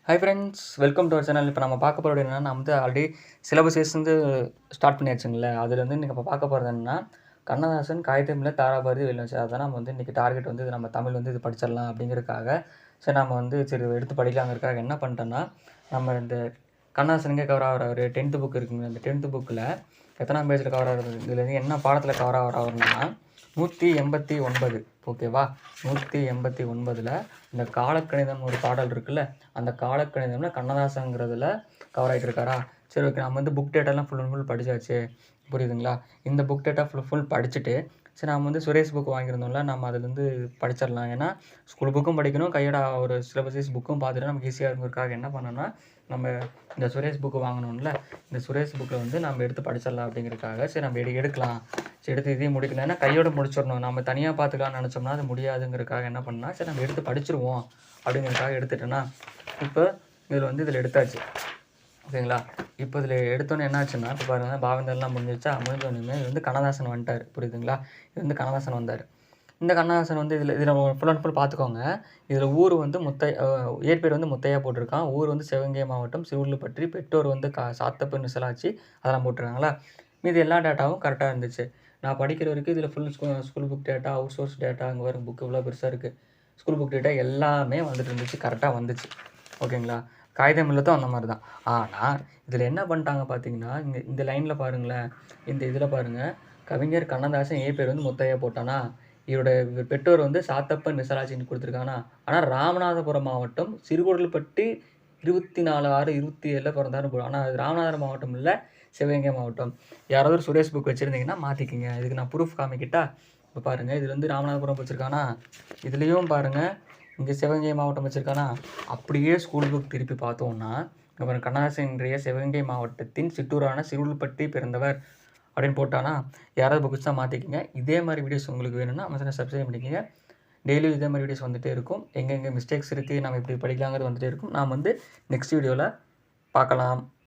Hi friends, welcome to our channel. இப்போ நம்ம பார்க்க போகிறது என்னன்னா, நான் வந்து ஆல்ரெடி சிலபஸஸ் வந்து ஸ்டார்ட் பண்ணியாச்சுங்கள. அதில் வந்து இன்றைக்கி நம்ம பார்க்க போகிறது என்னன்னா, கண்ணதாசன் காகிதமில்ல தாராபாரதி வெளிவந்துச்சு. அதான் நம்ம வந்து இன்றைக்கி டார்கெட் வந்து இது நம்ம தமிழ் வந்து இது படிச்சிடலாம் அப்படிங்கிறதுக்காக சரி நம்ம வந்து சரி எடுத்து படிக்கலாங்கிறதுக்காக என்ன பண்ணிட்டோன்னா, நம்ம இந்த கண்ணதாசனுங்கே கவர் ஆகிறாரு 10th புக் இருக்குங்க. அந்த 10th புக்கில் எத்தனாம் பேஜில் கவர் ஆகிறது, இதில் என்ன பாடத்தில் கவர் ஆகிறோம்னா 189 ஓகேவா. 189ல் இந்த காலக்கணிதம் ஒரு பாடல் இருக்குல்ல, அந்த காலக்கணிதம்ல கண்ணதாசங்கிறதுல கவர் ஆகிட்டு இருக்காரா. சரி ஓகே, நம்ம வந்து புக் டேட்டாலாம் ஃபுல் அண்ட் ஃபுல் படித்தாச்சு, புரியுதுங்களா. இந்த புக் டேட்டா ஃபுல் படிச்சுட்டு சரி நம்ம வந்து சுரேஷ் புக் வாங்கியிருந்தோம்ல, நம்ம அதுலேருந்து படிச்சிடலாம். ஏன்னா ஸ்கூல் புக்கும் படிக்கணும், கையோட ஒரு சிலபஸஸ் புக்கும் பார்த்துட்டு நமக்கு ஈஸியாக இருக்கிறதுக்காக என்ன பண்ணோன்னா, நம்ம இந்த சுரேஷ் புக்கு வாங்கணும்ல, இந்த சுரேஷ் புக்கில் வந்து நம்ம எடுத்து படிச்சிடலாம் அப்படிங்கிறதுக்காக சரி நம்ம எடுக்கலாம். சரி எடுத்து இதையும் முடிக்கலாம், ஏன்னா கையோட முடிச்சிடணும். நம்ம தனியாக பார்த்துக்கலாம்னு நினச்சோம்னா அது முடியாதுங்கிறதுக்காக என்ன பண்ணால் சரி நம்ம எடுத்து படிச்சிருவோம் அப்படிங்கிறதுக்காக எடுத்துட்டேன்னா, இப்போ இதில் எடுத்தாச்சு ஓகேங்களா. இப்போ இதில் எடுத்தோன்னே என்ன ஆச்சுன்னா, இப்போ பாருங்கள் பாவேந்தர்லாம் முடிஞ்சிச்சா, முடிஞ்சோடனே இது வந்து கண்ணதாசன் வந்துட்டார், புரியுதுங்களா. இது வந்து கண்ணதாசன் வந்தார். இந்த கண்ணதாசன் வந்து இதில் ஃபுல் அண்ட் ஃபுல் பார்த்துக்கோங்க. இதில் ஊர் வந்து இயற்பெயர் வந்து முத்தையா போட்டிருக்கான். ஊர் வந்து சிவகங்கை மாவட்டம் சிறுவில்லுப்பட்டி. பெற்றோர் வந்து சாத்தப்பன் விசலாட்சி அதெல்லாம் போட்டிருக்காங்களா. மீதி எல்லா டேட்டாவும் கரெக்டாக இருந்துச்சு. நான் படிக்கிற வரைக்கும் இதில் full school book data, out source data, அங்கே வரும் புக்கு இவ்வளோ பெருசாக இருக்குது. ஸ்கூல் புக் டேட்டா எல்லாமே வந்துட்டு இருந்துச்சு, கரெக்டாக வந்துச்சு ஓகேங்களா. காகிதம் இல்லத்தும் அந்த மாதிரி தான். ஆனால் இதில் என்ன பண்ணிட்டாங்க பார்த்தீங்கன்னா, இந்த லைனில் பாருங்களேன், இந்த இதில் பாருங்கள், கவிஞர் கண்ணதாசன் பேர் வந்து முத்தையா போட்டானா, இவரோட பெற்றோர் வந்து சாத்தப்பன் விசாலாட்சின்னு கொடுத்துருக்கானா. ஆனால் ராமநாதபுரம் மாவட்டம் சிறுகுடல்பட்டி 24/6/27 பிறந்தாரு. ஆனால் அது ராமநாதபுரம் மாவட்டம் இல்லை, சிவகங்கை மாவட்டம். யாராவது சுரேஷ் புக் வச்சுருந்தீங்கன்னா மாற்றிக்கிங்க. இதுக்கு நான் ப்ரூஃப் காமிக்கிட்டா. இப்போ பாருங்கள், இது வந்து ராமநாதபுரம் வச்சுருக்கானா, இதுலேயும் பாருங்கள் இங்கே சிவகங்கை மாவட்டம் வச்சுருக்கானா. அப்படியே ஸ்கூல் புக் திருப்பி பார்த்தோம்னா, அப்புறம் கண்ணதாசன் இன்றைய சிவகங்கை மாவட்டத்தின் சிற்றூரான சிறுவில்லுப்பட்டி பிறந்தவர் அப்படின்னு போட்டானா, யாராவது புக்ஸ் தான் மாற்றிக்கிங்க. இதே மாதிரி வீடியோஸ் உங்களுக்கு வேணும்னா நம்ம சப்ஸ்கிரைப் பண்ணிக்கோங்க. டெய்லியும் இதே மாதிரி வீடியோஸ் வந்துகிட்டே இருக்கும். எங்கெங்கே மிஸ்டேக்ஸ் இருக்குது, நம்ம இப்படி படிக்கலாங்கிறது வந்துகிட்டே இருக்கும். நாம் வந்து நெக்ஸ்ட் வீடியோவில் பார்க்கலாம்.